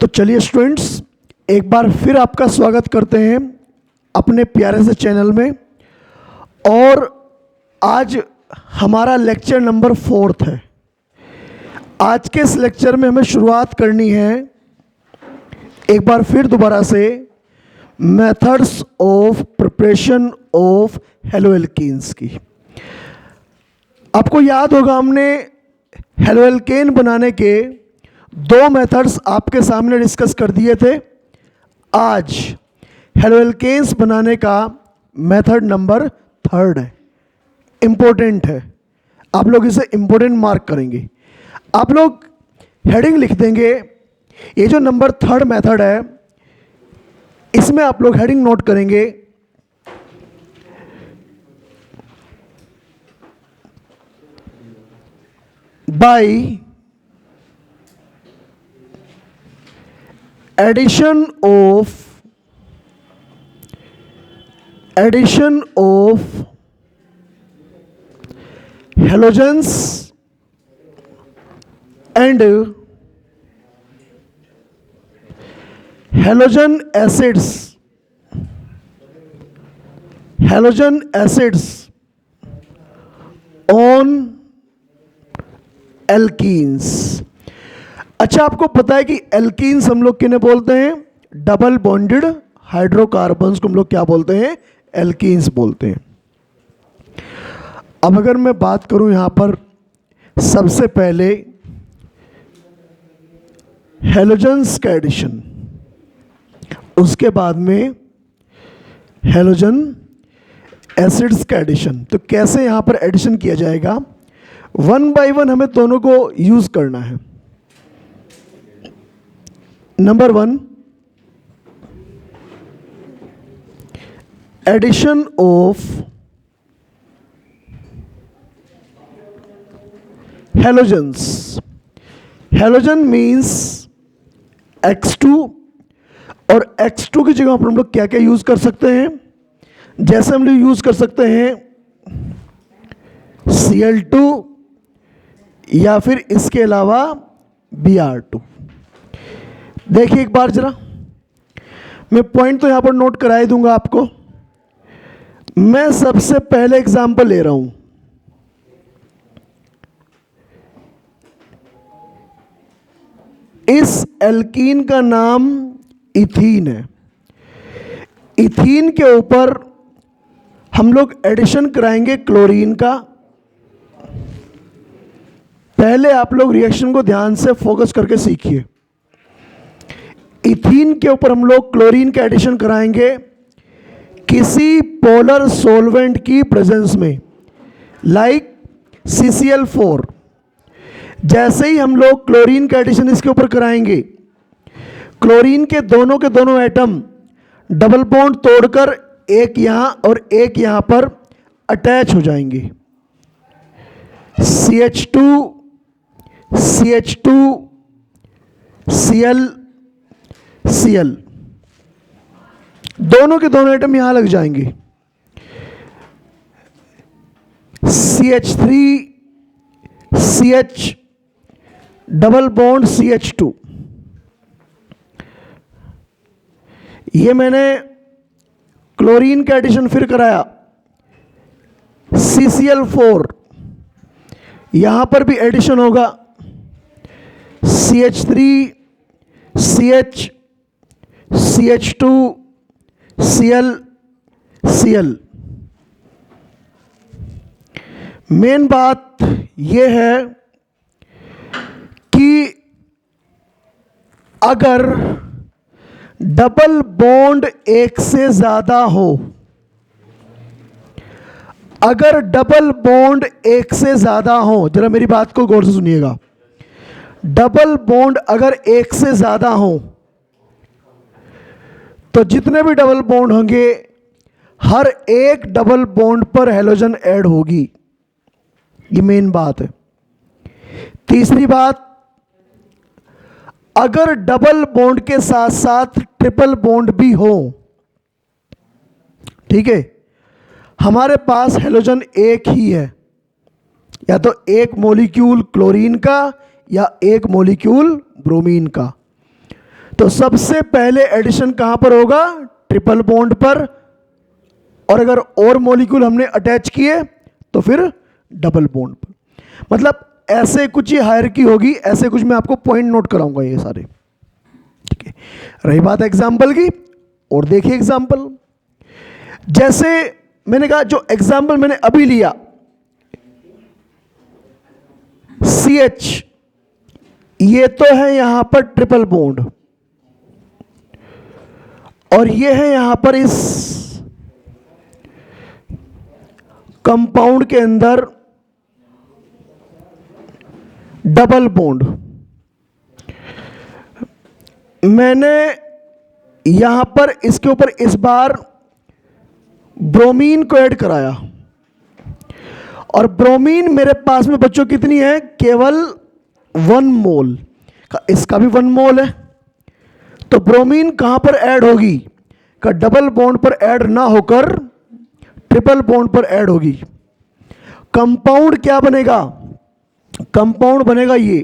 तो चलिए स्टूडेंट्स, एक बार फिर आपका स्वागत करते हैं अपने प्यारे से चैनल में। और आज हमारा लेक्चर नंबर 4 है। आज के इस लेक्चर में हमें शुरुआत करनी है एक बार फिर दोबारा से methods of preparation of haloalkanes की। आपको याद होगा हमने हेलोएल्केन बनाने के 2 मेथड्स आपके सामने डिस्कस कर दिए थे। आज हेलोएल्केन्स बनाने का मेथड नंबर 3 है। इम्पोर्टेंट है, आप लोग इसे इम्पोर्टेंट मार्क करेंगे। आप लोग हेडिंग लिख देंगे। ये जो नंबर 3 मेथड है, इसमें आप लोग हेडिंग नोट करेंगे bye addition of halogens and halogen acids on alkenes। अच्छा, आपको पता है कि एल्कीन्स हम लोग किन्हें बोलते हैं? डबल बॉन्डेड हाइड्रोकार्बन्स को हम लोग क्या बोलते हैं? एल्कीन्स बोलते हैं। अब अगर मैं बात करूं यहां पर सबसे पहले हेलोजेंस का एडिशन, उसके बाद में हेलोजन एसिड्स का एडिशन। तो कैसे यहां पर एडिशन किया जाएगा? 1 बाय 1 हमें दोनों को यूज करना है। Number 1, addition of halogens. Halogen means X2, और X2 की जगह पर हम लोग क्या क्या यूज कर सकते हैं? जैसे हम लोग यूज कर सकते हैं Cl2 या फिर इसके अलावा Br2। देखिए एक बार जरा, मैं पॉइंट तो यहां पर नोट कराई दूंगा आपको। मैं सबसे पहले एग्जांपल ले रहा हूं। इस एल्कीन का नाम इथीन है। इथीन के ऊपर हम लोग एडिशन कराएंगे क्लोरीन का। पहले आप लोग रिएक्शन को ध्यान से फोकस करके सीखिए। इथीन के ऊपर हम लोग क्लोरीन का एडिशन कराएंगे किसी पोलर सॉल्वेंट की प्रेजेंस में, लाइक CCl4। जैसे ही हम लोग क्लोरीन का एडिशन इसके ऊपर कराएंगे, क्लोरीन के दोनों एटम डबल बॉन्ड तोड़कर एक यहां और एक यहां पर अटैच हो जाएंगे। CH2 Cl दोनों के दोनों एटम यहां लग जाएंगे। CH3 CH double bond CH2। ये मैंने क्लोरीन का एडिशन फिर कराया। CCl4, यहां पर भी एडिशन होगा। CH3 CH CH2 Cl। Main बात यह है कि अगर डबल बॉन्ड एक से ज्यादा हो, अगर डबल बॉन्ड एक से ज्यादा हो, जरा मेरी बात को गौर से सुनिएगा। डबल बॉन्ड अगर एक से ज्यादा हो तो जितने भी डबल बॉन्ड होंगे, हर एक डबल बॉन्ड पर हेलोजन ऐड होगी। ये मेन बात है। तीसरी बात, अगर डबल बॉन्ड के साथ साथ ट्रिपल बॉन्ड भी हो, ठीक है, हमारे पास हेलोजन एक ही है, या तो एक मॉलिक्यूल क्लोरीन का या एक मॉलिक्यूल ब्रोमीन का। तो सबसे पहले एडिशन कहां पर होगा? ट्रिपल बॉन्ड पर, और अगर और मॉलिक्यूल हमने अटैच किए तो फिर डबल बॉन्ड पर। मतलब ऐसे कुछ ही हायरार्की होगी, ऐसे कुछ मैं आपको पॉइंट नोट कराऊंगा ये सारे, ठीक है। रही बात एग्जाम्पल की, और देखिए एग्जाम्पल, जैसे मैंने कहा जो एग्जाम्पल मैंने अभी लिया, CH, ये तो है यहां पर ट्रिपल बॉन्ड, और ये है यहां पर इस कंपाउंड के अंदर डबल बॉन्ड। मैंने यहां पर इसके ऊपर इस बार ब्रोमीन को ऐड कराया, और ब्रोमीन मेरे पास में बच्चों कितनी है? केवल 1 मोल का, इसका भी 1 मोल है। तो ब्रोमीन कहां पर ऐड होगी? का डबल बॉन्ड पर ऐड ना होकर ट्रिपल बॉन्ड पर ऐड होगी। कंपाउंड क्या बनेगा? कंपाउंड बनेगा ये,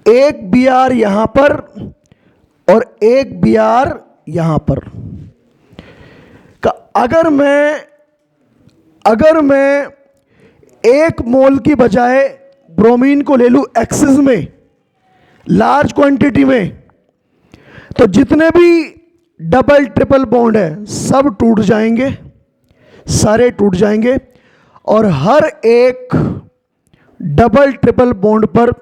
एक Br यहां पर और एक Br यहां पर। का अगर मैं 1 मोल की बजाय ब्रोमीन को ले लूं एक्सिस में, लार्ज क्वांटिटी में, तो जितने भी डबल ट्रिपल बॉन्ड है सब टूट जाएंगे, सारे टूट जाएंगे, और हर एक डबल ट्रिपल बॉन्ड पर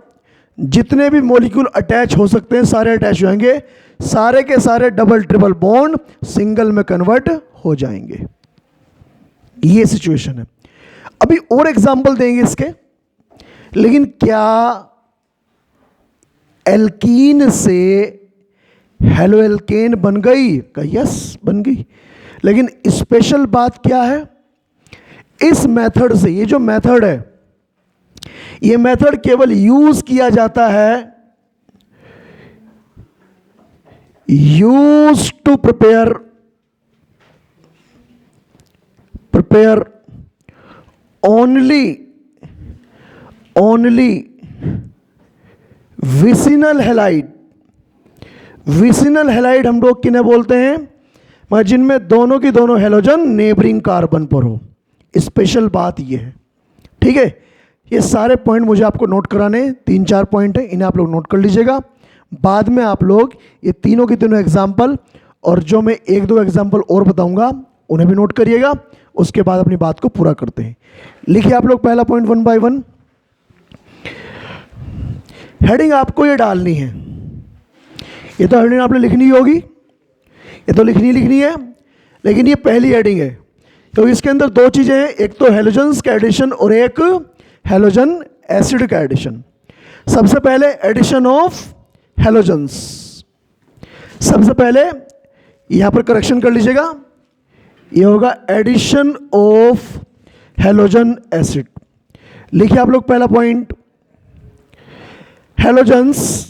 जितने भी मॉलिक्यूल अटैच हो सकते हैं सारे अटैच हो जाएंगे, सारे के सारे डबल ट्रिपल बॉन्ड सिंगल में कन्वर्ट हो जाएंगे। ये सिचुएशन है। अभी और एग्जांपल देंगे इसके, लेकिन क्या एल्कीन से हेलो एल्केन बन गई? का यस बन गई। लेकिन स्पेशल बात क्या है? इस मेथड से, ये जो मेथड है, ये मेथड केवल यूज किया जाता है, use to prepare only vicinal halide. Vicinal halide हम लोग किन्हें बोलते हैं? मगर जिनमें दोनों की दोनों हैलोजन नेबरिंग कार्बन पर हो। स्पेशल बात ये है, ठीक है। ये सारे पॉइंट मुझे आपको नोट कराने, 3-4 पॉइंट है, इन्हें आप लोग नोट कर लीजिएगा। बाद में आप लोग ये तीनों के तीनों एग्जाम्पल, और जो मैं 1-2 एग्जाम्पल और बताऊंगा उन्हें भी नोट करिएगा। उसके बाद अपनी बात को पूरा करते हैं। लिखिए आप लोग पहला पॉइंट 1 बाय 1। हेडिंग आपको ये डालनी है, ये तो हेडिंग आपने लिखनी ही होगी, ये तो लिखनी है, लेकिन ये पहली हेडिंग है तो इसके अंदर 2 चीज़ें हैं, एक तो हैलोजन्स का एडिशन और एक हैलोजन एसिड का एडिशन। सबसे पहले एडिशन ऑफ हैलोजन्स। सबसे पहले यहां पर करेक्शन कर लीजिएगा, ये होगा एडिशन ऑफ हैलोजन एसिड। लिखिए आप लोग पहला point, halogens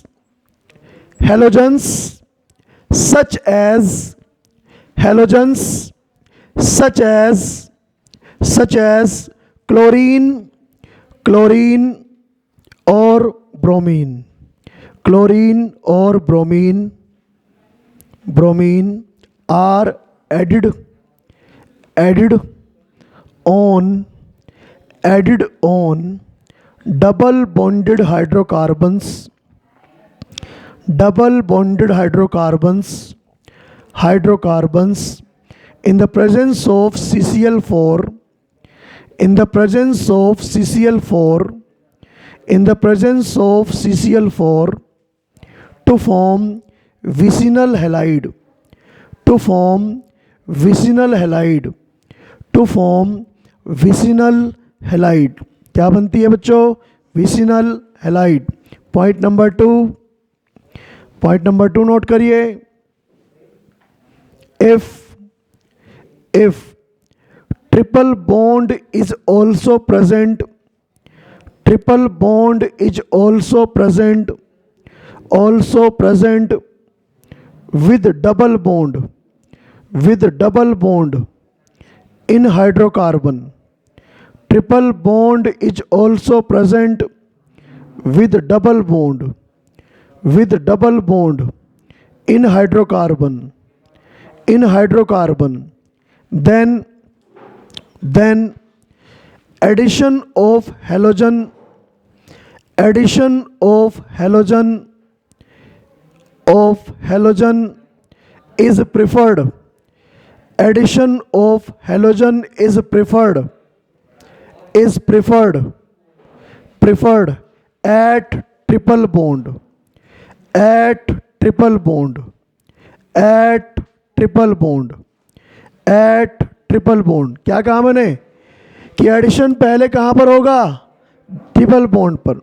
such as chlorine or bromine are added on double bonded hydrocarbons in the presence of CCl4 to form vicinal halide क्या बनती है बच्चों? Vicinal halide. Point number 2 note करिए, if triple bond is also present with double bond in hydrocarbon triple bond is also present with double bond in hydrocarbon then addition of halogen is preferred. Addition of halogen is preferred at triple bond क्या कहा मैंने कि addition पहले कहाँ पर होगा, triple bond पर।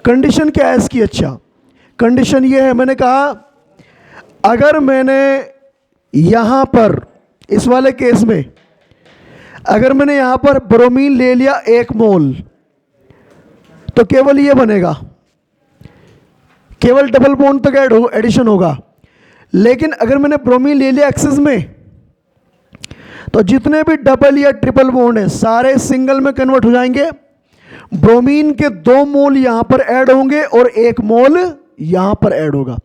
Condition क्या है इसकी, अच्छा कंडीशन ये है, मैंने कहा अगर मैंने यहाँ पर इस वाले केस में अगर मैंने यहाँ पर ब्रोमीन ले लिया 1 मोल तो केवल ये बनेगा, केवल डबल बॉन्ड तक एडिशन होगा। लेकिन अगर मैंने ब्रोमीन ले लिया एक्सेस में तो जितने भी डबल या ट्रिपल बॉन्ड है सारे सिंगल में कन्वर्ट हो जाएंगे। ब्रोमीन के 2 मोल यहां पर ऐड होंगे और 1 मोल यहां पर ऐड होगा।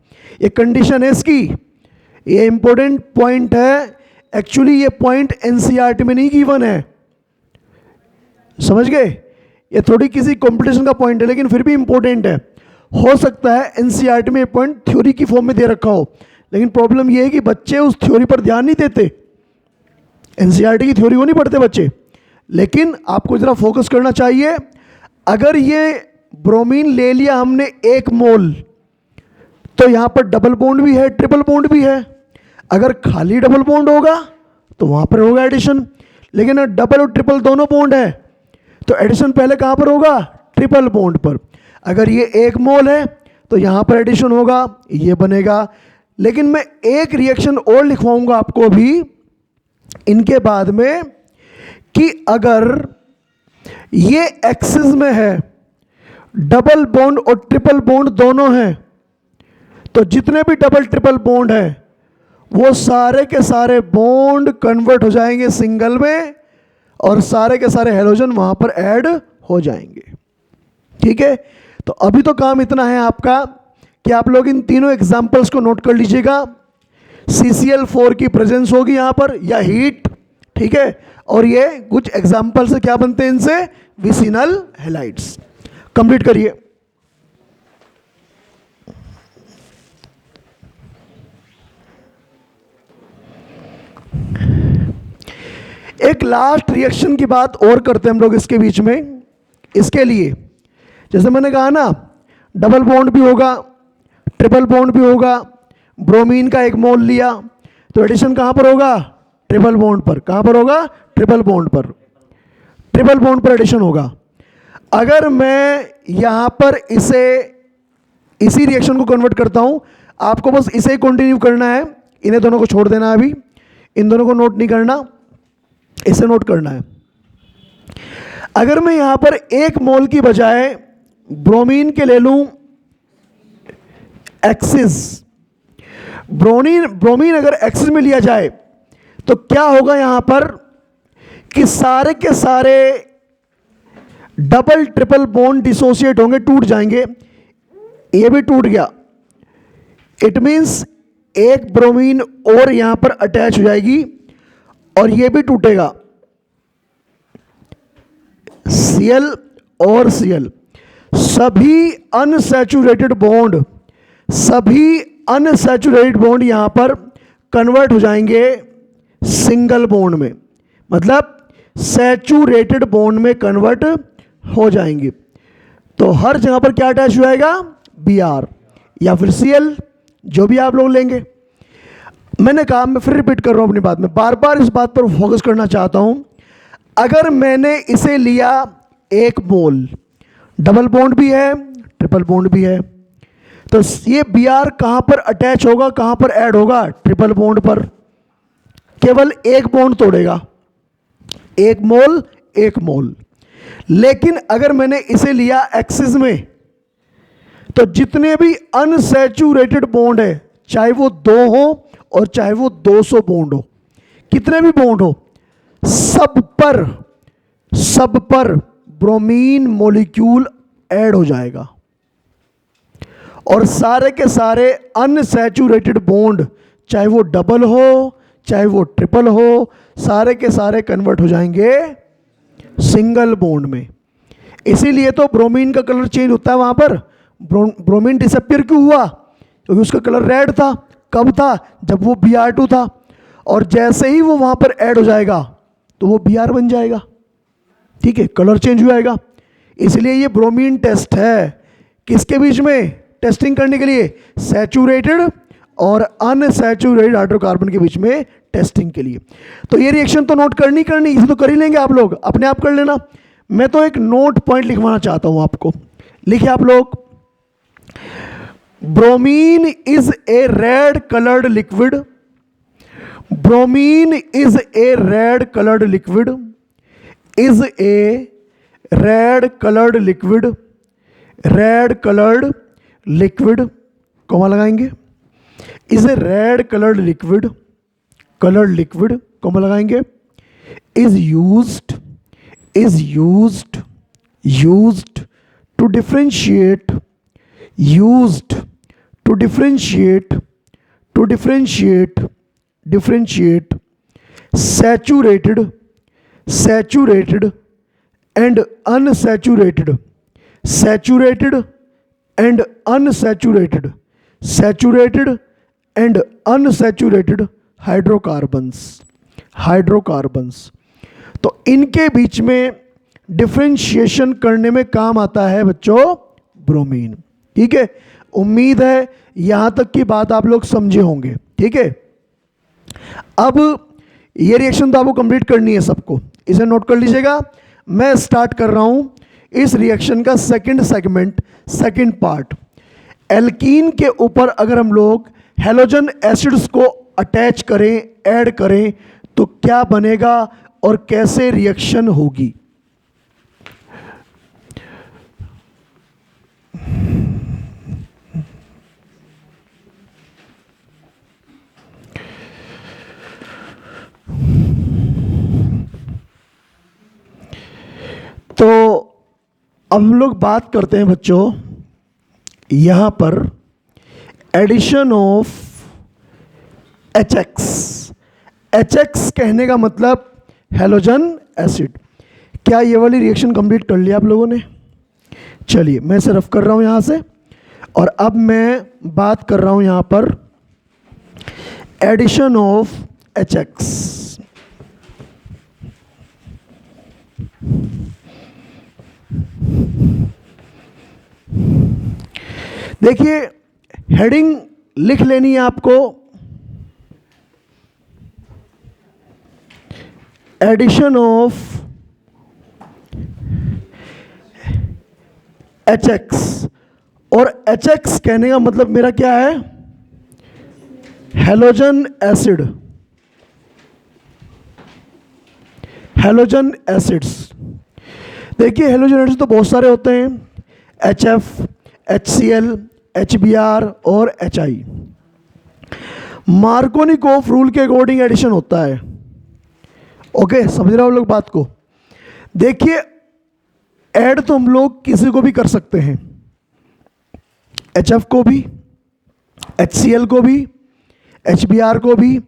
ये कंडीशन है इसकी, ये इंपॉर्टेंट पॉइंट है। एक्चुअली ये पॉइंट एनसीईआरटी में नहीं गिवन है, समझ गए, ये थोड़ी किसी कंपटीशन का पॉइंट है लेकिन फिर भी इंपॉर्टेंट है। हो सकता है एनसीईआरटी में ये पॉइंट थ्योरी की फॉर्म में दे रखा हो, लेकिन प्रॉब्लम ये है कि बच्चे उस थ्योरी पर ध्यान नहीं देते, एनसीईआरटी की थ्योरी को नहीं पढ़ते बच्चे। लेकिन आपको जरा फोकस करना चाहिए। अगर ये ब्रोमीन ले लिया हमने 1 मोल तो यहां पर डबल बॉन्ड भी है, ट्रिपल बॉन्ड भी है। अगर खाली डबल बॉन्ड होगा तो वहां पर होगा एडिशन, लेकिन डबल और ट्रिपल दोनों बॉन्ड है तो एडिशन पहले कहां पर होगा, ट्रिपल बॉन्ड पर। अगर ये 1 मोल है तो यहां पर एडिशन होगा, ये बनेगा। लेकिन मैं एक रिएक्शन और लिखवाऊंगा आपको अभी इनके बाद में कि अगर ये एक्सिस में है, डबल बॉन्ड और ट्रिपल बॉन्ड दोनों हैं, तो जितने भी डबल ट्रिपल बॉन्ड है वो सारे के सारे बॉन्ड कन्वर्ट हो जाएंगे सिंगल में और सारे के सारे हेलोजन वहां पर ऐड हो जाएंगे। ठीक है, तो अभी तो काम इतना है आपका कि आप लोग इन तीनों एग्जाम्पल्स को नोट कर लीजिएगा। CCl4 की प्रेजेंस होगी यहां पर या हीट, ठीक है, और ये कुछ एग्जाम्पल से क्या बनते हैं इनसे, विसिनल हैलाइड्स। कंप्लीट करिए। एक लास्ट रिएक्शन की बात और करते हैं हम लोग इसके बीच में। इसके लिए जैसे मैंने कहा ना, डबल बॉन्ड भी होगा, ट्रिपल बॉन्ड भी होगा। ब्रोमीन का 1 मोल लिया तो एडिशन कहां पर होगा, ट्रिपल बॉन्ड पर। कहां पर होगा, ट्रिपल बॉन्ड पर, ट्रिपल बॉन्ड पर एडिशन होगा। अगर मैं यहां पर इसी रिएक्शन को कन्वर्ट करता हूं, आपको बस इसे ही कंटिन्यू करना है, इन्हें दोनों को छोड़ देना है। अभी इन दोनों को नोट नहीं करना, इसे नोट करना है। अगर मैं यहां पर 1 मोल की बजाय ब्रोमीन के ले लूं एक्सिस, ब्रोमीन अगर एक्सिस में लिया जाए तो क्या होगा यहां पर कि सारे के सारे डबल ट्रिपल बॉन्ड डिसोसिएट होंगे, टूट जाएंगे। ये भी टूट गया, इट मींस एक ब्रोमीन और यहां पर अटैच हो जाएगी और ये भी टूटेगा, Cl और Cl। सभी अनसैचुरेटेड बॉन्ड यहां पर कन्वर्ट हो जाएंगे सिंगल बॉन्ड में, मतलब सैचुरेटेड बॉन्ड में कन्वर्ट हो जाएंगे। तो हर जगह पर क्या अटैच हो जाएगा, Br या फिर Cl, जो भी आप लोग लेंगे। मैंने कहा, मैं फिर रिपीट कर रहा हूं अपनी बात में, बार बार इस बात पर फोकस करना चाहता हूं। अगर मैंने इसे लिया 1 मोल, डबल बॉन्ड भी है, ट्रिपल बॉन्ड भी है, तो ये Br कहां पर अटैच होगा, कहां पर ऐड होगा, ट्रिपल बॉन्ड पर। केवल 1 बॉन्ड तोड़ेगा, 1 मोल 1 मोल। लेकिन अगर मैंने इसे लिया एक्सिस में तो जितने भी अनसैचुरेटेड बॉन्ड है, चाहे वो 2 हो और चाहे वो 200 बॉन्ड हो, कितने भी बॉन्ड हो, सब पर सब पर ब्रोमीन मॉलिक्यूल ऐड हो जाएगा और सारे के सारे अनसैचुरेटेड बॉन्ड, चाहे वो डबल हो चाहे वो ट्रिपल हो, सारे के सारे कन्वर्ट हो जाएंगे सिंगल बॉन्ड में। इसीलिए तो ब्रोमीन का कलर चेंज होता है वहां पर। ब्रोमीन डिसअपियर क्यों हुआ? क्योंकि उसका कलर रेड था। कब था? जब वो Br2 था। और जैसे ही वो वहां पर ऐड हो जाएगा तो वो Br बन जाएगा। ठीक है, कलर चेंज हो जाएगा। इसलिए ये ब्रोमीन टेस्ट है। किसके बीच में टेस्टिंग करने के लिए? सैचुरेटेड और अनसैचुरेटेड हाइड्रोकार्बन के बीच में टेस्टिंग के लिए। तो ये रिएक्शन तो नोट करनी इसे तो कर ही लेंगे आप लोग, अपने आप कर लेना। मैं तो एक नोट पॉइंट लिखवाना चाहता हूं आपको। लिखिए आप लोग, bromine is a red coloured liquid. Bromine is a red coloured liquid, is a red coloured liquid, red coloured liquid, comma लगाएंगे, is a red coloured liquid, coloured liquid, comma लगाएंगे, is used to differentiate, used to differentiate saturated and unsaturated, saturated and unsaturated, saturated and unsaturated hydrocarbons. तो इनके बीच में differentiation करने में काम आता है बच्चों ब्रोमीन। ठीक है, उम्मीद है यहां तक की बात आप लोग समझे होंगे। ठीक है, अब ये रिएक्शन तो आपको कंप्लीट करनी है सबको, इसे नोट कर लीजिएगा। मैं स्टार्ट कर रहा हूं इस रिएक्शन का second segment, second part. Alkene के ऊपर अगर हम लोग हैलोजन एसिड्स को अटैच करें, ऐड करें, तो क्या बनेगा और कैसे रिएक्शन होगी। तो अब हम लोग बात करते हैं बच्चों यहां पर एडिशन ऑफ HX। HX कहने का मतलब हैलोजन एसिड। क्या ये वाली रिएक्शन कंप्लीट कर लिया आप लोगों ने? चलिए मैं इसे रफ कर रहा हूं यहां से, और अब मैं बात कर रहा हूं यहां पर एडिशन ऑफ HX। देखिए हेडिंग लिख लेनी है आपको, एडिशन ऑफ HX। और HX कहने का मतलब मेरा क्या है? Halogen acid, halogen acids. देखिए हैलोजन एसिड्स तो बहुत सारे होते हैं, HF, HCl, HBr और HI। मार्कोनिकोफ रूल के अकॉर्डिंग एडिशन होता है। ओके, समझ रहे हो लोग बात को? देखिए ऐड तो हम लोग किसी को भी कर सकते हैं, HF को भी, HCl को भी, HBr को भी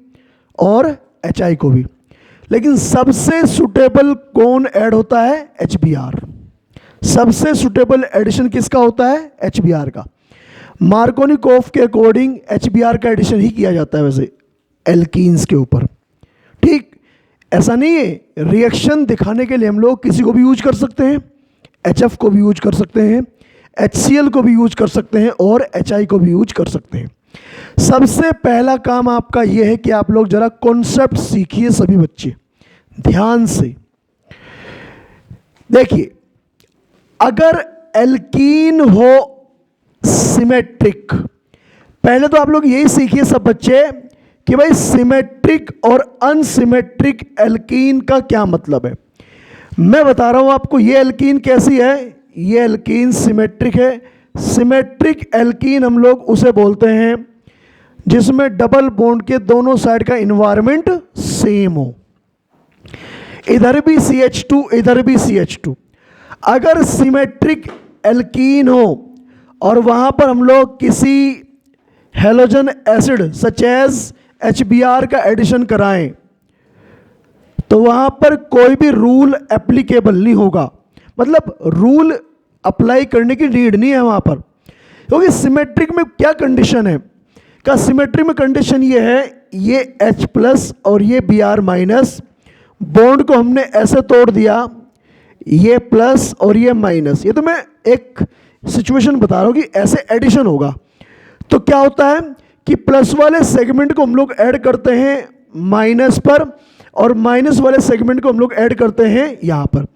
और HI को भी। लेकिन सबसे सुटेबल कौन ऐड होता है? HBr। सबसे सुटेबल एडिशन किसका होता है? HBr का। मार्कोनिकोफ के अकॉर्डिंग HBr का एडिशन ही किया जाता है वैसे एल्कीन्स के ऊपर। ठीक, ऐसा नहीं है, रिएक्शन दिखाने के लिए हम लोग किसी को भी यूज कर सकते हैं, HF को भी यूज कर सकते हैं, HCl को भी यूज कर सकते हैं और HI को भी यूज कर सकते हैं। सबसे पहला काम आपका यह है कि आप लोग जरा कॉन्सेप्ट सीखिए सभी बच्चे ध्यान से। देखिए अगर एल्कीन हो सिमेट्रिक, पहले तो आप लोग यही सीखिए सब बच्चे कि भाई सिमेट्रिक और अनसिमेट्रिक एल्कीन का क्या मतलब है। मैं बता रहा हूं आपको ये एल्कीन कैसी है। ये एल्कीन सिमेट्रिक है। सिमेट्रिक एल्कीन हम लोग उसे बोलते हैं जिसमें डबल बॉन्ड के दोनों साइड का इन्वायरमेंट सेम हो। इधर भी CH2, इधर भी CH2। अगर सिमेट्रिक एल्कीन हो और वहां पर हम लोग किसी halogen acid such as HBr का एडिशन कराएं तो वहां पर कोई भी रूल एप्लीकेबल नहीं होगा, मतलब रूल अप्लाई करने की नीड नहीं है वहां पर, क्योंकि सिमेट्रिक में क्या कंडीशन है, का सिमेट्रिक में कंडीशन ये है, ये H प्लस और ये Br माइनस, बॉन्ड को हमने ऐसे तोड़ दिया, ये प्लस और ये माइनस, ये तो मैं एक सिचुएशन बता रहा हूँ कि ऐसे एडिशन होगा। तो क्या होता है कि प्लस वाले सेगमेंट को हम लोग ऐड करते हैं माइनस पर और माइनस वाले सेगमेंट को हम लोग ऐड करते हैं यहाँ पर।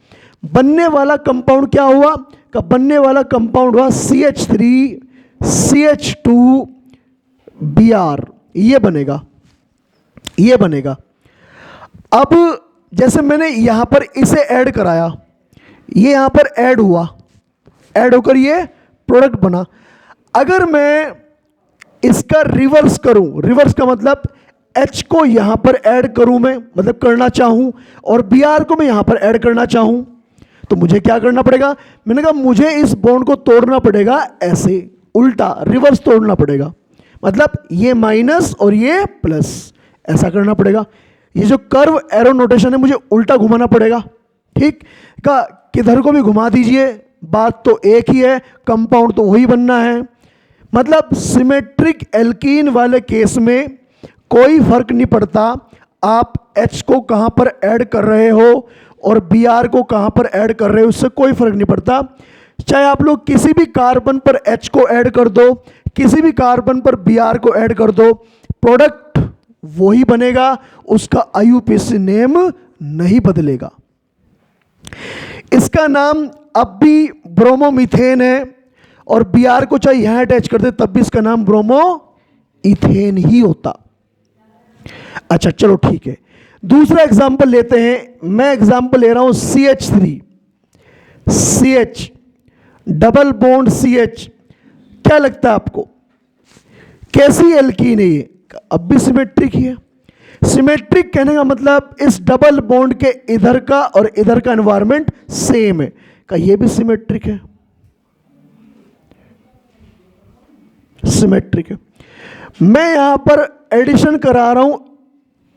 बनने वाला कंपाउंड क्या हुआ, का बनने वाला कंपाउंड हुआ CH3 CH2 Br, ये बनेगा, ये बनेगा। अब जैसे मैंने यहां पर इसे ऐड कराया, ये यहां पर ऐड हुआ, ऐड होकर ये प्रोडक्ट बना। अगर मैं इसका रिवर्स करूं, रिवर्स का मतलब H को यहां पर ऐड करूं मैं, मतलब करना चाहूं, और Br को मैं यहां पर ऐड करना चाहूं, तो मुझे क्या करना पड़ेगा, मैंने कहा मुझे इस बॉन्ड को तोड़ना पड़ेगा ऐसे, उल्टा रिवर्स तोड़ना पड़ेगा, मतलब ये माइनस और ये प्लस, ऐसा करना पड़ेगा। ये जो कर्व एरो नोटेशन है मुझे उल्टा घुमाना पड़ेगा, ठीक का, किधर को भी घुमा दीजिए बात तो एक ही है, कंपाउंड तो वही बनना है। मतलब सिमेट्रिक एल्कीन वाले केस में कोई फर्क नहीं पड़ता आप H को कहां पर ऐड कर रहे हो और Br को कहां पर ऐड कर रहे हो, उससे कोई फर्क नहीं पड़ता। चाहे आप लोग किसी भी कार्बन पर H को ऐड कर दो, किसी भी कार्बन पर Br को ऐड कर दो, प्रोडक्ट वही बनेगा, उसका IUPAC नेम नहीं बदलेगा। इसका नाम अब भी ब्रोमोमीथेन है और Br को चाहे यहां अटैच कर दे तब भी इसका नाम ब्रोमो इथेन ही होता। अच्छा चलो ठीक है, दूसरा एग्जांपल लेते हैं। मैं एग्जांपल ले रहा हूं CH3 CH double bond CH। क्या लगता है आपको कैसी एल्कीन है ये? अब भी सिमेट्रिक ही है। सिमेट्रिक कहने का मतलब इस डबल बॉन्ड के इधर का और इधर का एनवायरमेंट सेम है, का ये भी सिमेट्रिक है, सिमेट्रिक है। मैं यहां पर एडिशन करा रहा हूं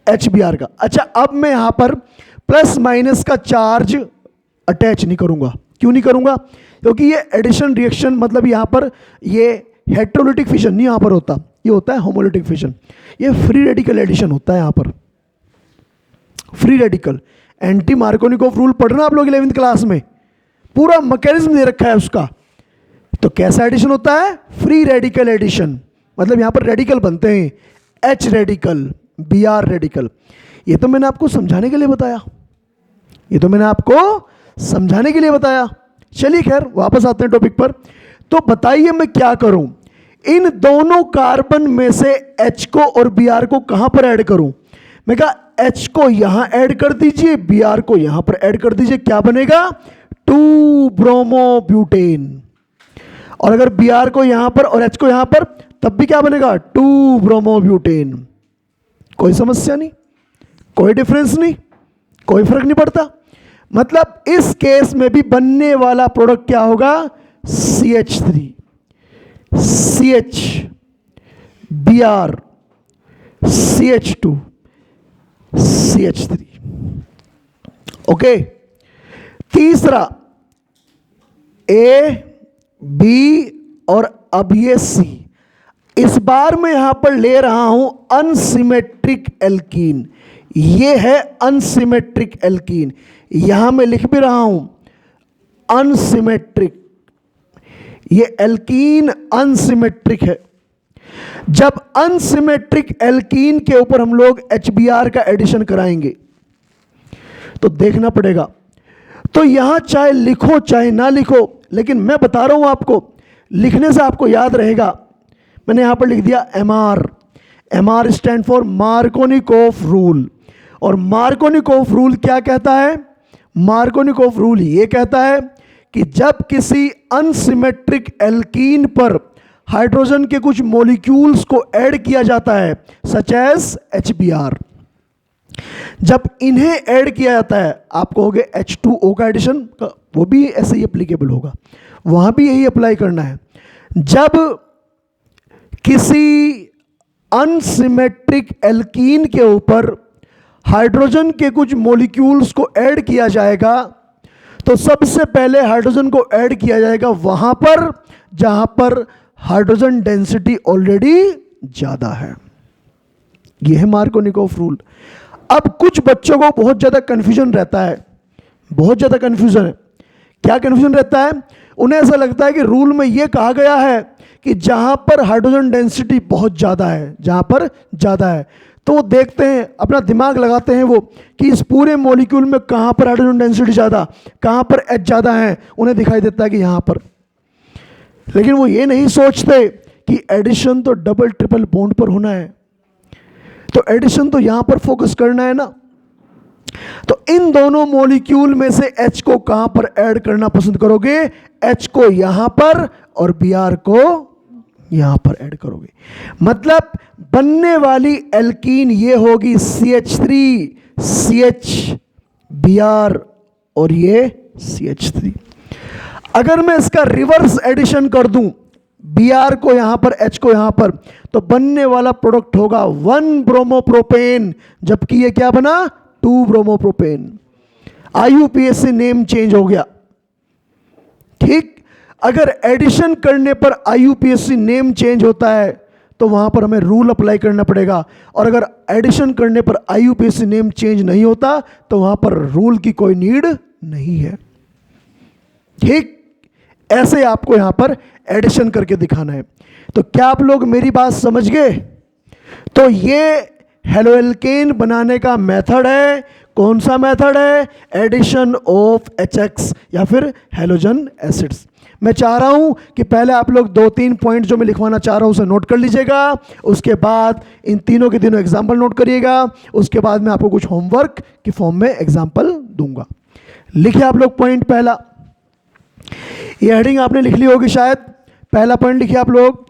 HBr का। अच्छा अब मैं यहां पर प्लस माइनस का चार्ज अटैच नहीं करूंगा। क्यों नहीं करूंगा? क्योंकि ये एडिशन रिएक्शन, मतलब यहां पर ये हेटेरोलिटिक फिशन नहीं यहां पर होता, ये होता है होमोलिटिक फिशन। ये फ्री रेडिकल एडिशन होता है यहां पर, free radical. Anti Markovnikov rule पढ़ना आप लोग 11वीं क्लास में, पूरा मैकेनिज्म दे रखा है उसका। तो कैसा एडिशन होता है? फ्री रेडिकल एडिशन, मतलब यहां पर रेडिकल बनते हैं, H रेडिकल Br रेडिकल। ये तो मैंने आपको समझाने के लिए बताया, ये तो मैंने आपको समझाने के लिए बताया। चलिए खैर वापस आते हैं टॉपिक पर। तो बताइए मैं क्या करूं, इन दोनों कार्बन में से H को और Br को कहां पर ऐड करूं? मैं कहा H को यहां ऐड कर दीजिए, Br को यहां पर ऐड कर दीजिए, क्या बनेगा? 2 ब्रोमोब्यूटेन। और अगर Br को यहां पर और H को यहां पर, तब भी क्या बनेगा? 2 ब्रोमोब्यूटेन। कोई समस्या नहीं, कोई डिफरेंस नहीं, कोई फर्क नहीं पड़ता। मतलब इस केस में भी बनने वाला प्रोडक्ट क्या होगा? CH3 CH Br CH2 CH3। Okay, तीसरा A B और अब ये C। इस बार मैं यहां पर ले रहा हूं अनसिमेट्रिक एल्कीन। ये है अनसिमेट्रिक एल्कीन, यहां मैं लिख भी रहा हूं अनसिमेट्रिक। ये एल्कीन अनसिमेट्रिक है। जब अनसिमेट्रिक एल्कीन के ऊपर हम लोग HBr का एडिशन कराएंगे तो देखना पड़ेगा। तो यहां चाहे लिखो चाहे ना लिखो, लेकिन मैं बता रहा हूं आपको, लिखने से आपको याद रहेगा। मैंने यहां पर लिख दिया MR। MR stand for Markovnikov rule. और मार्कोनिकोव रूल क्या कहता है? मार्कोनिकोव रूल ये कहता है कि जब किसी अनसिमेट्रिक एल्कीन पर हाइड्रोजन के कुछ मॉलिक्यूल्स को ऐड किया जाता है सच एज HBr, जब इन्हें ऐड किया जाता है, आप कहोगे H2O का एडिशन, वो भी ऐसे ही एप्लीकेबल होगा, वहां भी यही अप्लाई करना है। जब किसी अनसिमेट्रिक एल्कीन के ऊपर हाइड्रोजन के कुछ मॉलिक्यूल्स को ऐड किया जाएगा, तो सबसे पहले हाइड्रोजन को ऐड किया जाएगा वहां पर जहां पर हाइड्रोजन डेंसिटी ऑलरेडी ज्यादा है। यह है मार्कोनिकोफ रूल। अब कुछ बच्चों को बहुत ज्यादा कंफ्यूजन रहता है, बहुत ज्यादा कंफ्यूजन है। क्या कंफ्यूजन रहता है? उन्हें ऐसा लगता है कि रूल में यह कहा गया है कि जहां पर हाइड्रोजन डेंसिटी बहुत ज्यादा है, जहां पर ज्यादा है, तो वो देखते हैं, अपना दिमाग लगाते हैं वो कि इस पूरे मॉलिक्यूल में कहां पर हाइड्रोजन डेंसिटी ज्यादा, कहां पर H ज्यादा है, उन्हें दिखाई देता है कि यहां पर। लेकिन वो ये नहीं सोचते कि एडिशन तो डबल ट्रिपल बॉन्ड पर होना है, तो एडिशन तो यहां पर फोकस करना है ना। तो इन दोनों मॉलिक्यूल में से H को कहां पर ऐड करना पसंद करोगे? H को यहां पर और Br को यहां पर ऐड करोगे। मतलब बनने वाली एल्कीन ये होगी CH3 CH Br और ये CH3। अगर मैं इसका रिवर्स एडिशन कर दूं, Br को यहां पर H को यहां पर, तो बनने वाला प्रोडक्ट होगा 1 ब्रोमोप्रोपेन, जबकि ये क्या बना? 2 ब्रोमोप्रोपेन। IUPAC नेम चेंज हो गया। ठीक, अगर एडिशन करने पर IUPAC नेम चेंज होता है तो वहां पर हमें रूल अप्लाई करना पड़ेगा, और अगर एडिशन करने पर IUPAC नेम चेंज नहीं होता तो वहां पर रूल की कोई नीड नहीं है। ठीक, ऐसे आपको यहां पर एडिशन करके दिखाना है। तो क्या आप लोग मेरी बात समझ गए? तो ये हेलोएल्केन बनाने का मेथड है। कौन सा मेथड है? एडिशन ऑफ HX या फिर हेलोजन एसिड्स। मैं चाह रहा हूं कि पहले आप लोग 2-3 पॉइंट जो मैं लिखवाना चाह रहा हूं उसे नोट कर लीजिएगा, उसके बाद इन तीनों के तीनों एग्जाम्पल नोट करिएगा, उसके बाद मैं आपको कुछ होमवर्क की फॉर्म में एग्जाम्पल दूंगा। लिखिए आप लोग पॉइंट पहला, ये हेडिंग आपने लिख ली होगी शायद। पहला पॉइंट लिखिए आप लोग,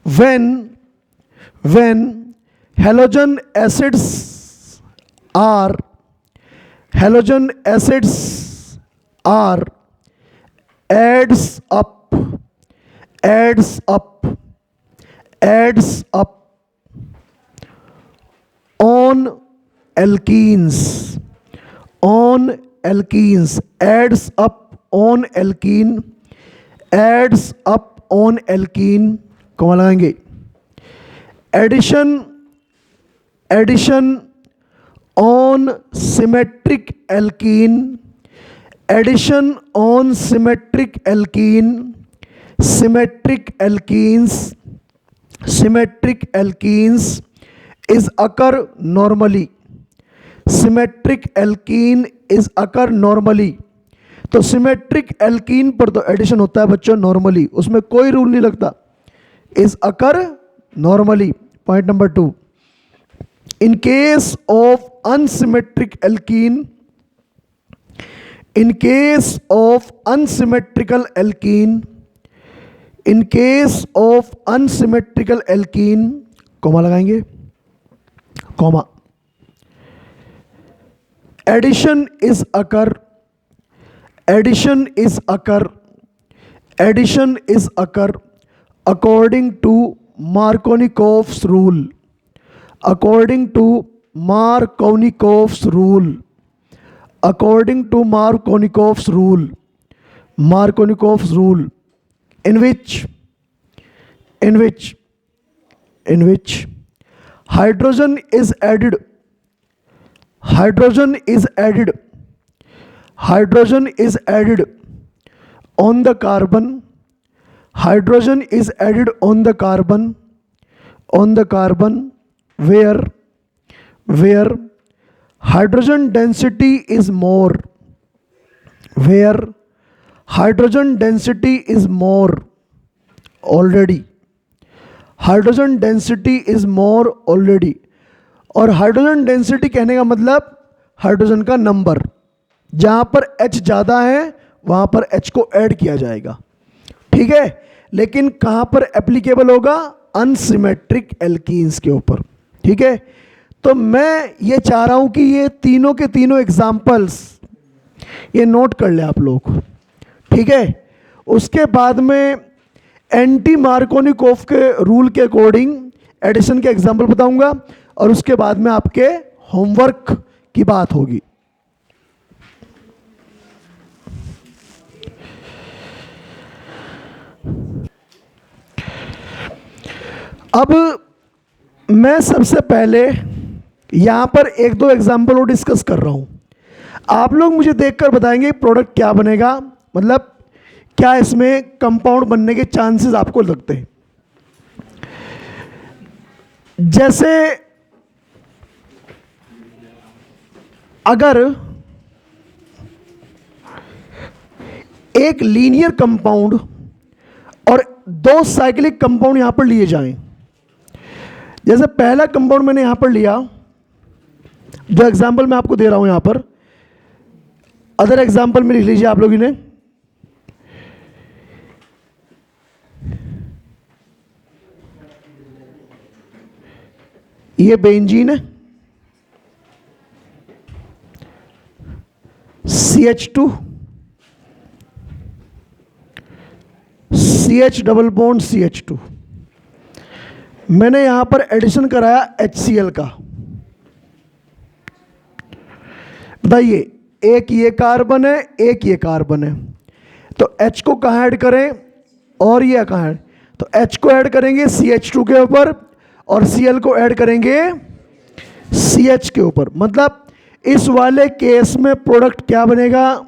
when halogen acids are adds up on alkenes, adds up on alkene, कौन लगाएंगे? addition on symmetric alkene, addition on symmetric alkene, symmetric alkenes is occur normally, symmetric alkene is occur normally। तो symmetric alkene पर तो addition होता है बच्चों normally, उसमें कोई रूल नहीं लगता, is occur normally. Point number 2, in case of unsymmetrical alkene, comma लगाएंगे, comma, addition is occur according to Markovnikov's rule, according to Markovnikov's rule, in which hydrogen is added on the carbon, hydrogen is added on the carbon where hydrogen density is more, already, hydrogen density is more already। और hydrogen density कहने का मतलब hydrogen का number, जहां पर H ज्यादा है वहां पर H को ऐड किया जाएगा। ठीक है, लेकिन कहां पर एप्लीकेबल होगा? अनसिमेट्रिक एल्कीन्स के ऊपर। ठीक है, तो मैं ये चाह रहा हूं कि ये तीनों के तीनों एग्जाम्पल्स ये नोट कर ले आप लोग, ठीक है। उसके बाद में एंटी मार्कोनिकोफ के रूल के अकॉर्डिंग एडिशन के एग्जाम्पल बताऊंगा, और उसके बाद में आपके होमवर्क की बात होगी। अब मैं सबसे पहले यहां पर एक दो एग्जाम्पल और डिस्कस कर रहा हूं। आप लोग मुझे देखकर बताएंगे प्रोडक्ट क्या बनेगा, मतलब क्या इसमें कंपाउंड बनने के चांसेस आपको लगते हैं। जैसे अगर एक लीनियर कंपाउंड और दो साइक्लिक कंपाउंड यहां पर लिए जाएं, जैसे पहला कंपाउंड मैंने यहां पर लिया, जो एग्जांपल मैं आपको दे रहा हूं यहां पर, अदर एग्जांपल में लिख लीजिए आप लोग इन्हें। ये बेंजीन है, CH2, CH double bond CH2। मैंने यहां पर एडिशन कराया HCl का। बताइए, एक ये कार्बन है, एक ये कार्बन है, तो H को कहाँ ऐड करें और ये कहाँ ऐड? तो H को ऐड करेंगे CH2 के ऊपर और Cl को ऐड करेंगे CH के ऊपर। मतलब इस वाले केस में प्रोडक्ट क्या बनेगा?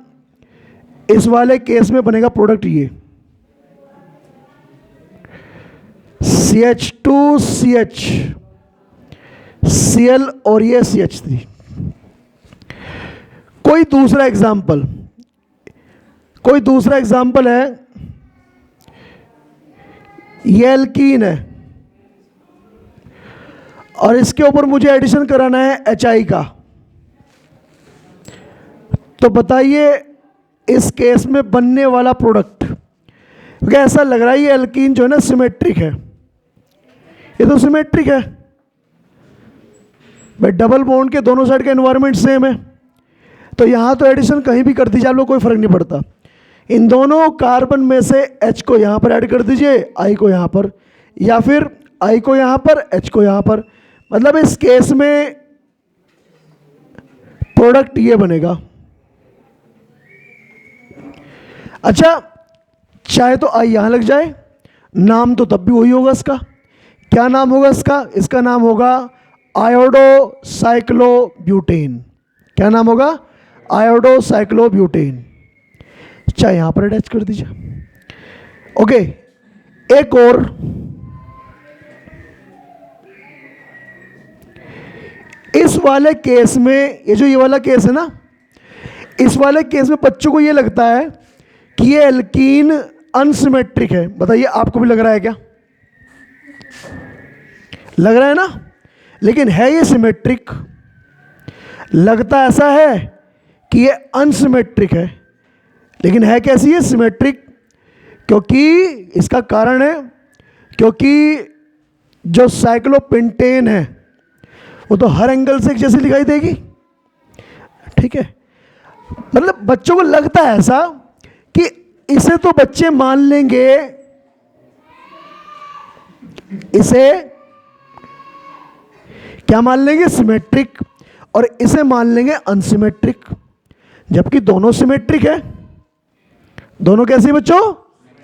इस वाले केस में बनेगा प्रोडक्ट ये CH2 CH Cl और ये CH3। कोई दूसरा एग्जाम्पल है, ये एल्कीन है और इसके ऊपर मुझे एडिशन कराना है HI का। तो बताइए इस केस में बनने वाला प्रोडक्ट, क्योंकि ऐसा लग रहा है ये एल्कीन जो है ना सिमेट्रिक है, ये तो सिमेट्रिक है भाई, डबल बॉन्ड के दोनों साइड का एनवायरनमेंट सेम है, तो यहां तो एडिशन कहीं भी कर दीजिए आप लोग, कोई फर्क नहीं पड़ता। इन दोनों कार्बन में से H को यहां पर ऐड कर दीजिए, I को यहां पर, या फिर I को यहां पर, H को यहां पर। मतलब इस केस में प्रोडक्ट ये बनेगा। अच्छा, चाहे तो I यहां लग जाए, नाम तो तब भी वही होगा इसका। क्या नाम होगा इसका? इसका नाम होगा आयोडोसाइक्लोब्यूटेन। क्या नाम होगा? आयोडोसाइक्लोब्यूटेन। चाहे यहां पर अटैच कर दीजिए। ओके, एक और, इस वाले केस में, ये वाला केस है ना, इस वाले केस में बच्चों को ये लगता है कि ये एल्कीन अनसिमेट्रिक है। बताइए आपको भी लग रहा है क्या? लग रहा है ना? लेकिन है ये सिमेट्रिक? लगता ऐसा है कि ये अनसिमेट्रिक है, लेकिन है कैसी? है सिमेट्रिक। क्योंकि इसका कारण है, क्योंकि जो साइक्लोपेंटेन है वो तो हर एंगल से एक जैसी दिखाई देगी, ठीक है। मतलब बच्चों को लगता है ऐसा कि इसे तो बच्चे मान लेंगे, इसे क्या मान लेंगे? सिमेट्रिक, और इसे मान लेंगे अनसिमेट्रिक, जबकि दोनों सिमेट्रिक है। दोनों कैसे बच्चों?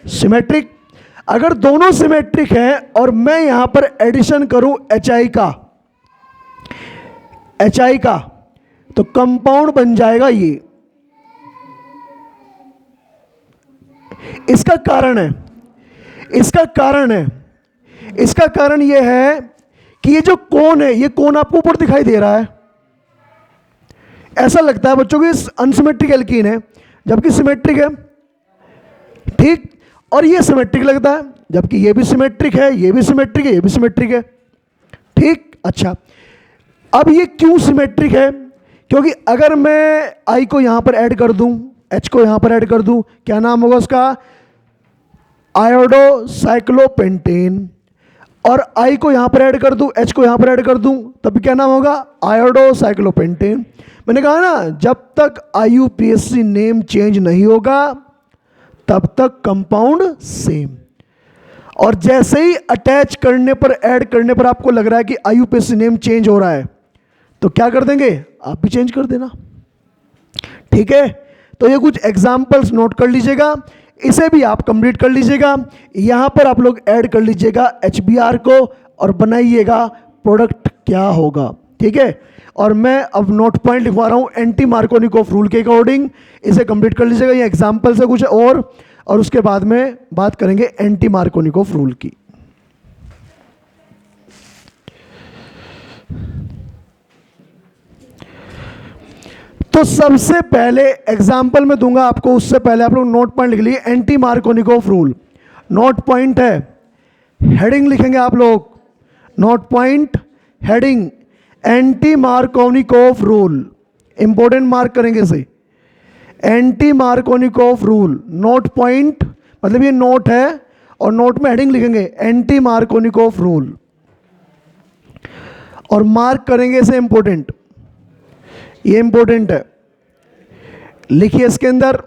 सिमेट्रिक। अगर दोनों सिमेट्रिक हैं और मैं यहां पर एडिशन करूं HI का, तो कंपाउंड बन जाएगा ये। इसका कारण यह है कि ये जो कोन है, ये कोन आपको ऊपर दिखाई दे रहा है, ऐसा लगता है बच्चों की अनसिमेट्रिक एल्कीन है जबकि सिमेट्रिक है, ठीक। और ये सिमेट्रिक लगता है जबकि ये भी सिमेट्रिक है, ये भी सिमेट्रिक है, ये भी सिमेट्रिक है, ठीक। अच्छा, अब ये क्यों सिमेट्रिक है? क्योंकि अगर मैं I को यहां पर ऐड कर दूं, H को यहां पर ऐड कर दूं, क्या नाम होगा उसका? आयोडोसाइक्लोपेंटेन। और आई को यहां पर ऐड कर दूं, एच को यहां पर ऐड कर दूं, तब क्या नाम होगा? आयोडोसाइक्लोपेंटेन। मैंने कहा ना, जब तक IUPAC नेम चेंज नहीं होगा तब तक कंपाउंड सेम। और जैसे ही अटैच करने पर, ऐड करने पर आपको लग रहा है कि IUPAC नेम चेंज हो रहा है, तो क्या कर देंगे? आप भी चेंज कर देना। ठीक है, तो ये कुछ एग्जाम्पल्स नोट कर लीजिएगा, इसे भी आप कंप्लीट कर लीजिएगा। यहां पर आप लोग ऐड कर लीजिएगा HBr को और बनाइएगा प्रोडक्ट क्या होगा। ठीक है, और मैं अब नोट पॉइंट लिखवा रहा हूं एंटी मार्कोनिकोफ रूल के अकॉर्डिंग, इसे कंप्लीट कर लीजिएगा। ये एग्जाम्पल से कुछ और उसके बाद में बात करेंगे एंटी मार्कोनिकोफ रूल की। तो सबसे पहले एग्जाम्पल में दूंगा आपको, उससे पहले आप लोग नोट पॉइंट लिख लीजिए। Anti Markovnikov rule note point है, हेडिंग लिखेंगे आप लोग, note point heading anti Markovnikov rule, important mark करेंगे इसे। Anti Markovnikov rule note point मतलब ये नोट है और नोट में हेडिंग लिखेंगे एंटी मार्कोनिकोफ रूल और मार्क करेंगे इसे इंपॉर्टेंट। ये इंपॉर्टेंट है, लिखिए इसके अंदर,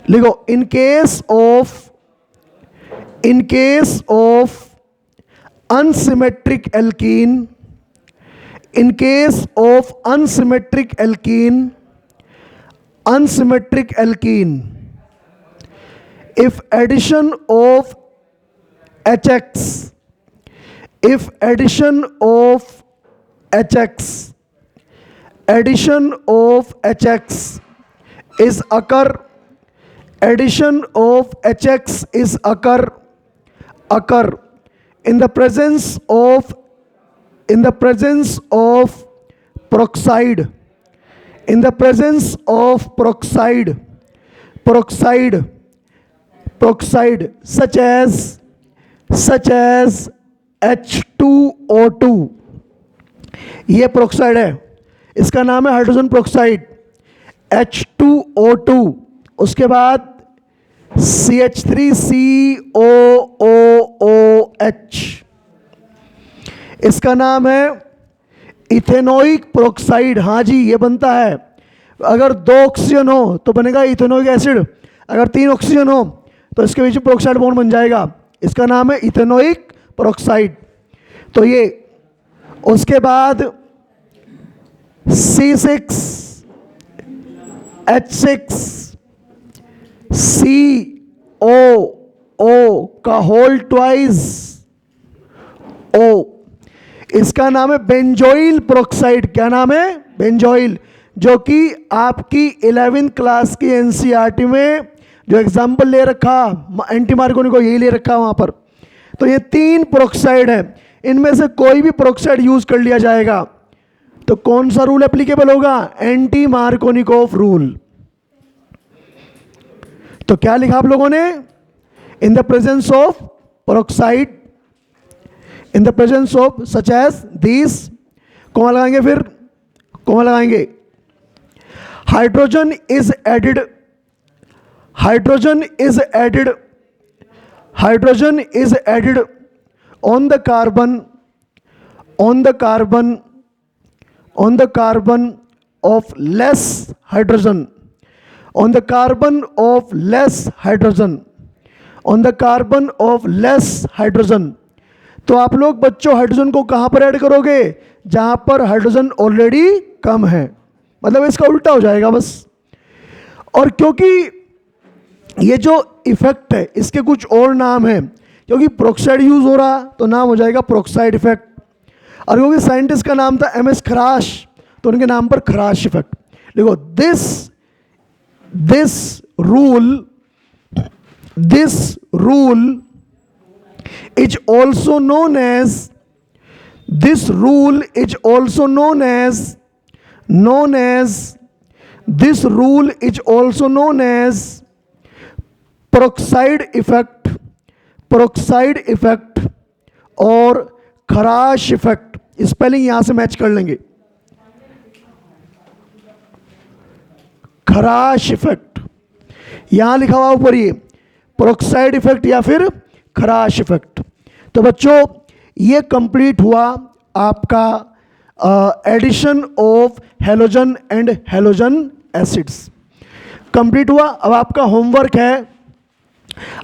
लिखो in case of unsymmetric alkene, in case of unsymmetric alkene, if addition of HX is occur in the presence of peroxide, such as H2O2। ये peroxide है, इसका नाम है हाइड्रोजन peroxide H2O2। उसके बाद CH3COOOH, इसका नाम है इथेनोइक पेरोक्साइड। हाँ जी, ये बनता है, अगर 2 ऑक्सीजन हो तो बनेगा इथेनोइक एसिड, अगर 3 ऑक्सीजन हो तो इसके बीच में पेरोक्साइड बॉन्ड बन जाएगा, इसका नाम है इथेनोइक पेरोक्साइड। तो ये, उसके बाद C6H6CO का होल ट्वाइस O, इसका नाम है बेंजोइल पेरोक्साइड। क्या नाम है? बेंजोइल, जो कि आपकी 11th क्लास की NCERT में जो एग्जाम्पल ले रखा एंटी मार्कोनिको, यही ले रखा वहां पर। तो ये 3 पेरोक्साइड है, इनमें से कोई भी पेरोक्साइड यूज कर लिया जाएगा तो कौन सा रूल एप्लीकेबल होगा? Anti Markovnikov rule. तो क्या लिखा आप लोगों ने? In the presence of peroxide, in the presence of such as this, कौन लगाएंगे? फिर कौन लगाएंगे? Hydrogen is added on the carbon of less hydrogen, तो आप लोग बच्चों हाइड्रोजन को कहां पर ऐड करोगे? जहां पर हाइड्रोजन ऑलरेडी कम है, मतलब इसका उल्टा हो जाएगा बस। और क्योंकि ये जो इफेक्ट है इसके कुछ और नाम है, क्योंकि प्रोक्साइड यूज हो रहा तो नाम हो जाएगा प्रोक्साइड इफेक्ट, और क्योंकि साइंटिस्ट का नाम था MS खराश तो उनके नाम पर खराश इफेक्ट। देखो this rule is also known as peroxide effect और खराश इफेक्ट। स्पेलिंग यहां से मैच कर लेंगे, खराश इफेक्ट यहां लिखा हुआ ऊपर, ये पेरोक्साइड इफेक्ट या फिर खराश इफेक्ट। तो बच्चों ये कंप्लीट हुआ आपका addition of halogen and halogen acids complete हुआ। अब आपका होमवर्क है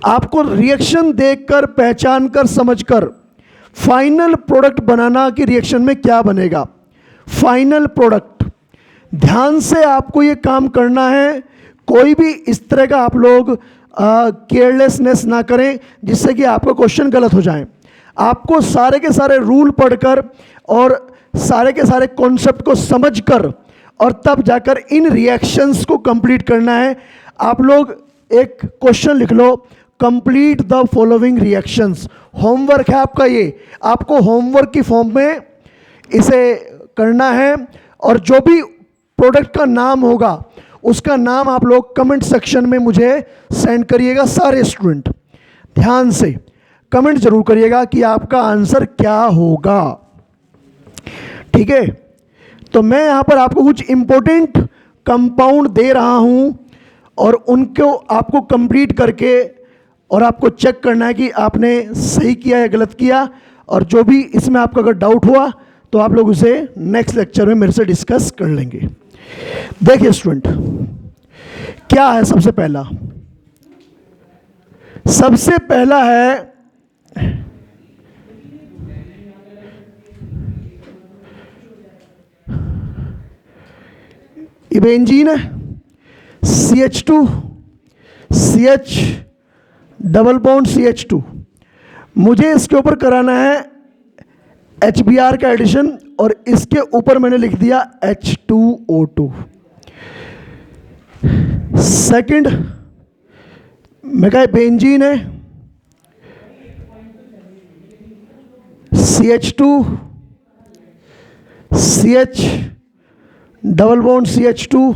आपको रिएक्शन देखकर, पहचान कर, समझकर फाइनल प्रोडक्ट बनाना कि रिएक्शन में क्या बनेगा। फाइनल प्रोडक्ट ध्यान से आपको ये काम करना है। कोई भी इस तरह का आप लोग केयरलेसनेस ना करें जिससे कि आपका क्वेश्चन गलत हो जाए। आपको सारे के सारे रूल पढ़कर और सारे के सारे कॉन्सेप्ट को समझकर और तब जाकर इन रिएक्शंस को कंप्लीट करना है। आप लोग एक क्वेश्चन लिख लो, complete the following reactions. Homework है आपका ये, आपको होमवर्क की फॉर्म में इसे करना है और जो भी प्रोडक्ट का नाम होगा उसका नाम आप लोग कमेंट सेक्शन में मुझे सेंड करिएगा। सारे स्टूडेंट ध्यान से कमेंट जरूर करिएगा कि आपका आंसर क्या होगा, ठीक है। तो मैं यहाँ पर आपको कुछ इंपॉर्टेंट कंपाउंड दे रहा हूँ और उनको आपको कंप्लीट करके और आपको चेक करना है कि आपने सही किया या गलत किया। और जो भी इसमें आपका अगर डाउट हुआ तो आप लोग उसे नेक्स्ट लेक्चर में मेरे से डिस्कस कर लेंगे। देखिए स्टूडेंट क्या है, सबसे पहला है बेंजीन है, CH2 CH double bond CH2। मुझे इसके ऊपर कराना है HBr का एडिशन और इसके ऊपर मैंने लिख दिया H2O2। सेकंड मैं कहा बेंजीन है, CH2 CH double bond CH2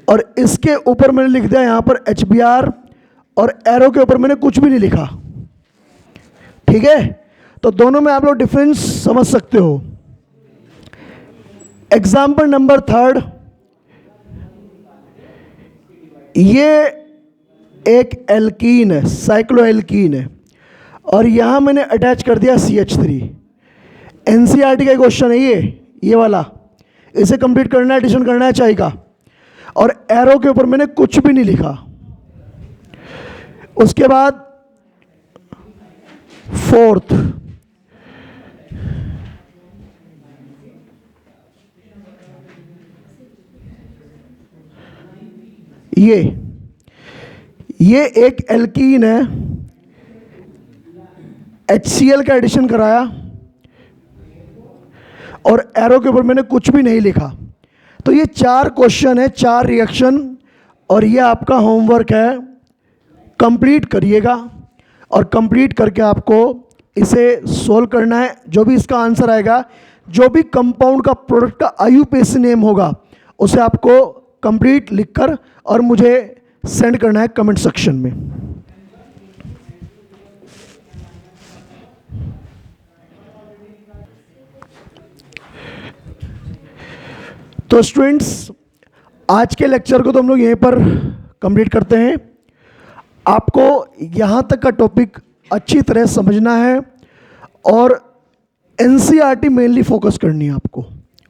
और इसके ऊपर मैंने लिख दिया यहां पर HBr और एरो के ऊपर मैंने कुछ भी नहीं लिखा, ठीक है। तो दोनों में आप लोग डिफरेंस समझ सकते हो। एग्जाम्पल नंबर 3, ये एक एल्कीन है, साइक्लोएल्कीन है और यहां मैंने अटैच कर दिया CH3। NCERT का क्वेश्चन है ये वाला, इसे कंप्लीट करना है, एडिशन करना है चाय का और एरो के ऊपर मैंने कुछ भी नहीं लिखा। उसके बाद फोर्थ ये एक एल्कीन है, HCl का एडिशन कराया और एरो के ऊपर मैंने कुछ भी नहीं लिखा। तो ये 4 क्वेश्चन है, 4 रिएक्शन और ये आपका होमवर्क है। कंप्लीट करिएगा और कंप्लीट करके आपको इसे सोल्व करना है। जो भी इसका आंसर आएगा, जो भी कंपाउंड का प्रोडक्ट का IUPAC नेम होगा उसे आपको कंप्लीट लिखकर और मुझे सेंड करना है कमेंट सेक्शन में। तो स्टूडेंट्स आज के लेक्चर को तो हम लोग यहीं पर कंप्लीट करते हैं। आपको यहाँ तक का टॉपिक अच्छी तरह समझना है और NCERT मेनली फोकस करनी है आपको।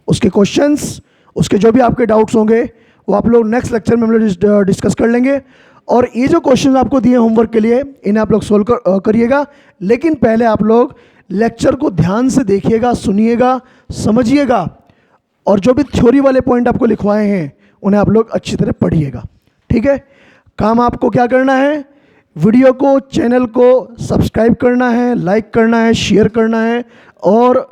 उसके क्वेश्चंस, उसके जो भी आपके डाउट्स होंगे वो आप लोग नेक्स्ट लेक्चर में हम लोग डिस्कस कर लेंगे। और ये जो क्वेश्चन आपको दिए होमवर्क के लिए इन्हें आप लोग सोल्व करिएगा। लेकिन पहले आप लोग लेक्चर को ध्यान से देखिएगा, सुनिएगा, समझिएगा और जो भी थ्योरी वाले पॉइंट आपको लिखवाए हैं उन्हें आप लोग अच्छी तरह पढ़िएगा, ठीक है। काम आपको क्या करना है, वीडियो को, चैनल को सब्सक्राइब करना है, लाइक करना है, शेयर करना है और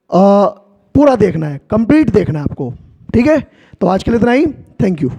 पूरा देखना है, कंप्लीट देखना है आपको, ठीक है। तो आज के लिए इतना ही, थैंक यू।